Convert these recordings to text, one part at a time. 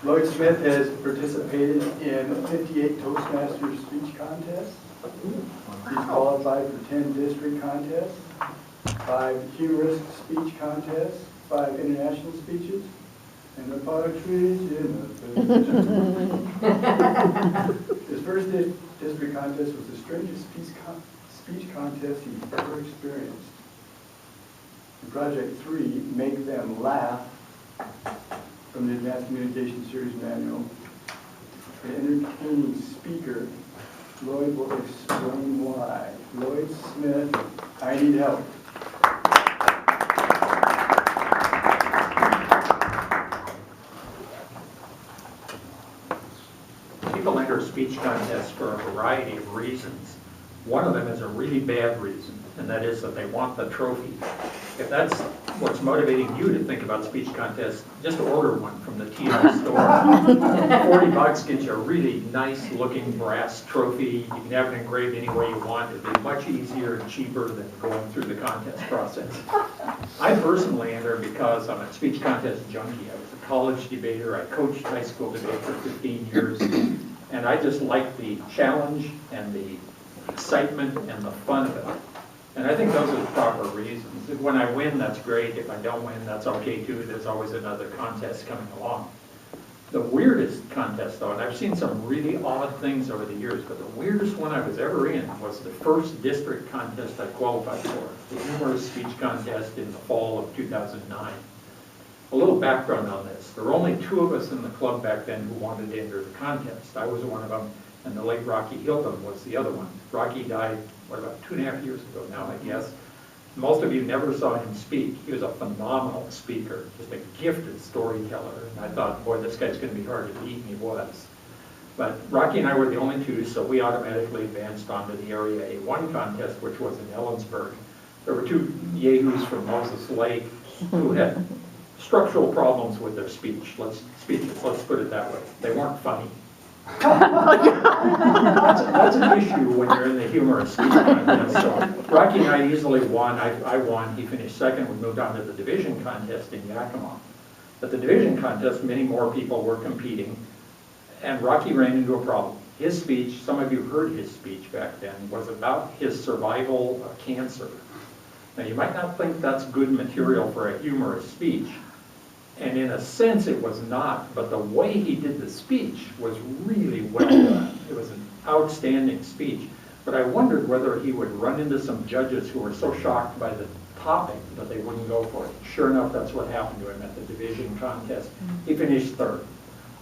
Lloyd Smith has participated in 58 Toastmasters speech contests. He's qualified for 10 district contests, 5 humorous speech contests, 5 international speeches, and a partridge in a His first district contest was the strangest speech contest he's ever experienced. In Project 3, Make Them Laugh, from the Advanced Communication Series Manual, the entertaining speaker, Lloyd will explain why. Lloyd Smith, I need help. People enter speech contests for a variety of reasons. One of them is a really bad reason, and that is that they want the trophy. If that's what's motivating you to think about speech contests, just order one from the TI store. 40 bucks gets you a really nice looking brass trophy. You can have it engraved any way you want. It'd be much easier and cheaper than going through the contest process. I personally enter because I'm a speech contest junkie. I was a college debater. I coached high school debate for 15 years. And I just like the challenge and the excitement and the fun of it. And I think those are the proper reasons. When I win, that's great. If I don't win, that's okay too. There's always another contest coming along. The weirdest contest, though, and I've seen some really odd things over the years, but the weirdest one I was ever in was the first district contest I qualified for, the humorous speech contest in the fall of 2009. A little background on this. There were only 2 of us in the club back then who wanted to enter the contest. I was one of them, and the late Rocky Hilton was the other one. Rocky died, about 2.5 years ago now, I guess. Most of you never saw him speak. He was a phenomenal speaker, just a gifted storyteller. And I thought, boy, this guy's going to be hard to beat, and he was. But Rocky and I were the only 2, so we automatically advanced onto the Area A1 contest, which was in Ellensburg. There were 2 yahoos from Moses Lake who had structural problems with their speech. Let's put it that way. They weren't funny. That's an issue when you're in the humorous speech contest. So Rocky and I easily won. I won. He finished second. We moved on to the division contest in Yakima. At the division contest, many more people were competing, and Rocky ran into a problem. His speech, some of you heard his speech back then, was about his survival of cancer. Now, you might not think that's good material for a humorous speech, and in a sense it was not, but the way he did the speech was really well done. It was an outstanding speech, but I wondered whether he would run into some judges who were so shocked by the topic that they wouldn't go for it. Sure enough, that's what happened to him at the division contest. He finished third.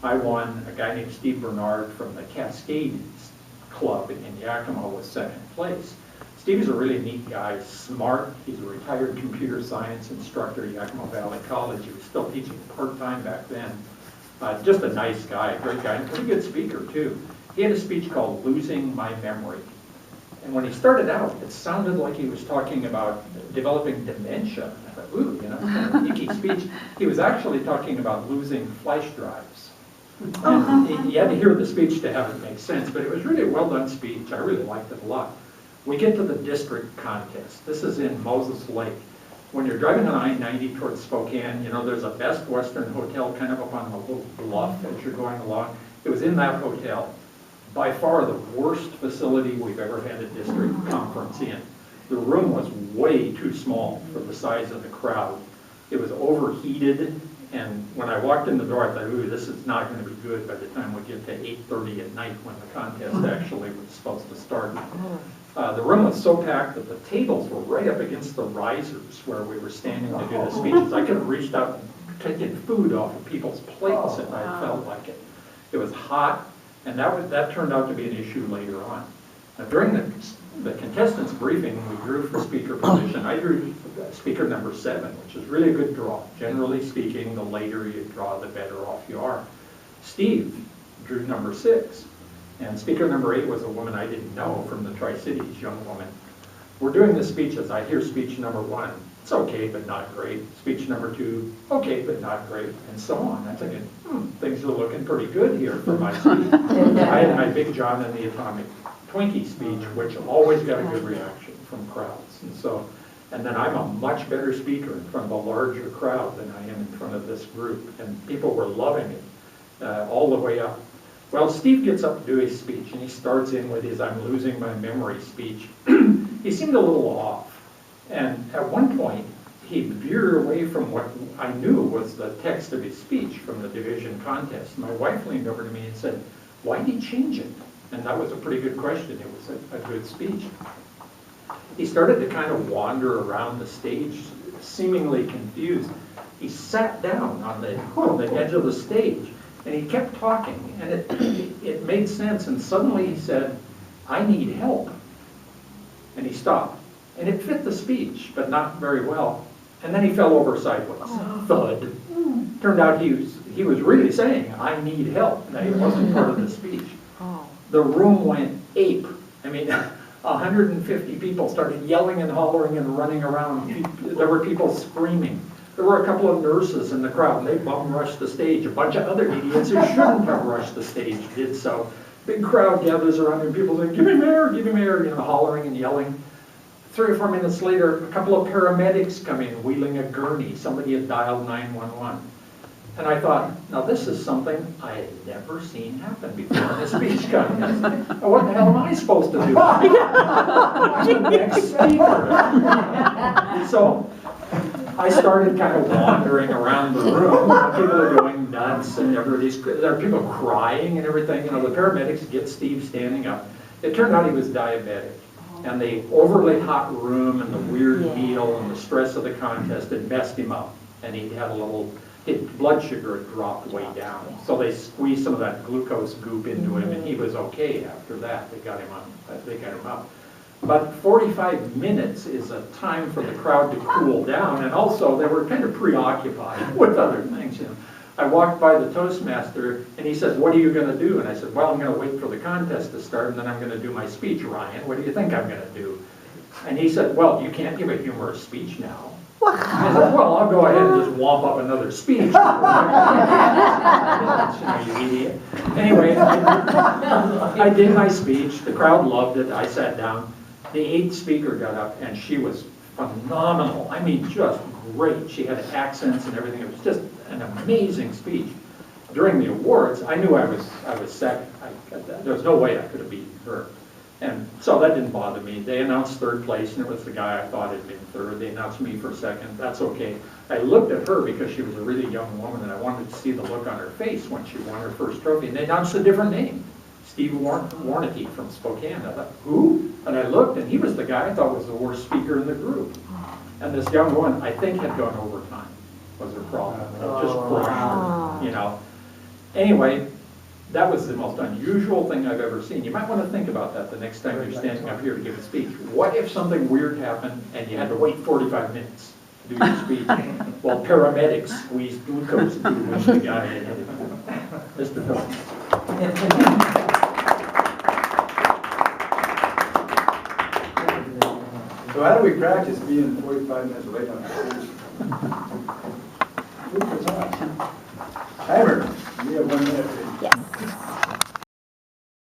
I won. A guy named Steve Bernard from the Cascades Club in Yakima was second place. Steve's a really neat guy, smart. He's a retired computer science instructor at Yakima Valley College. He was still teaching part-time back then. Just a nice guy, a great guy, and a pretty good speaker too. He had a speech called Losing My Memory. And when he started out, it sounded like he was talking about developing dementia. I thought, ooh, you know, kind of a geeky speech. He was actually talking about losing flash drives. And you had to hear the speech to have it make sense, but it was really a well-done speech. I really liked it a lot. We get to the district contest. This is in Moses Lake. When you're driving on I-90 towards Spokane, you know, there's a Best Western hotel kind of up on a little bluff as you're going along. It was in that hotel. By far the worst facility we've ever had a district conference in. The room was way too small for the size of the crowd. It was overheated, and when I walked in the door, I thought, ooh, this is not going to be good by the time we get to 8:30 at night when the contest actually was supposed to start. The room was so packed that the tables were right up against the risers where we were standing to do the speeches. I could have reached out and taken food off of people's plates if I felt like it. It was hot, and that turned out to be an issue later on. Now, during the contestants' briefing, we drew for speaker position. I drew speaker number 7, which is really a good draw. Generally speaking, the later you draw, the better off you are. Steve drew number 6. And speaker number 8 was a woman I didn't know from the Tri-Cities, young woman. We're doing the speeches. I hear speech number 1, it's okay, but not great. Speech number 2, okay, but not great, and so on. I'm thinking, things are looking pretty good here for my speech. I had my Big John and the Atomic Twinkie speech, which always got a good reaction. from crowds. And then I'm a much better speaker in front of a larger crowd than I am in front of this group. And people were loving it all the way up. Well, Steve gets up to do his speech, and he starts in with his "I'm losing my memory" speech. He seemed a little off. And at one point, he veered away from what I knew was the text of his speech from the division contest. My wife leaned over to me and said, "Why did he change it?" And that was a pretty good question. It was a good speech. He started to kind of wander around the stage, seemingly confused. He sat down on the edge of the stage, and he kept talking, and it made sense. And suddenly he said, "I need help." And he stopped. And it fit the speech, but not very well. And then he fell over sideways. Thud. Turned out he was really saying, "I need help." Now, it wasn't part of the speech. The room went ape. I mean, 150 people started yelling and hollering and running around. There were people screaming. There were a couple of nurses in the crowd, and they bum rushed the stage. A bunch of other idiots who shouldn't have rushed the stage did so. Big crowd gathers around, and people say, "Give me mayor, give me mayor," hollering and yelling. 3 or 4 minutes later, a couple of paramedics come in, wheeling a gurney. Somebody had dialed 911. And I thought, now this is something I had never seen happen before in a speech contest. Now, what the hell am I supposed to do? I'm the next speaker. So I started kind of wandering around the room. People are going nuts, and there are people crying and everything. The paramedics get Steve standing up. It turned out he was diabetic. And the overly hot room and the weird meal and the stress of the contest had messed him up. And he had his blood sugar had dropped way down. So they squeezed some of that glucose goop into him, and he was okay after that. They got him up. But 45 minutes is a time for the crowd to cool down, and also they were kind of preoccupied with other things. I walked by the Toastmaster, and he said, "What are you going to do?" And I said, "Well, I'm going to wait for the contest to start, and then I'm going to do my speech, Ryan. What do you think I'm going to do?" And he said, "Well, you can't give a humorous speech now." I said, "Well, I'll go ahead and just womp up another speech." You idiot. Anyway, I did my speech. The crowd loved it. I sat down. The 8th speaker got up, and she was phenomenal. I mean, just great. She had accents and everything. It was just an amazing speech. During the awards, I knew I was second. There was no way I could have beaten her. And so that didn't bother me. They announced 3rd place, and it was the guy I thought had been 3rd. They announced me for 2nd. That's okay. I looked at her because she was a really young woman, and I wanted to see the look on her face when she won her first trophy. And they announced a different name, Steve Warnicki from Spokane. I thought, who? And I looked, and he was the guy I thought was the worst speaker in the group. And this young woman, I think, had gone overtime, was her problem. It just crushed her, Anyway, that was the most unusual thing I've ever seen. You might want to think about that the next time you're standing up here to give a speech. What if something weird happened and you had to wait 45 minutes to do your speech while paramedics squeezed glucose into the guy and everything? Mr. Phillips. So how do we practice being 45 minutes late on the stage? Food for thought. Timer, we have 1 minute.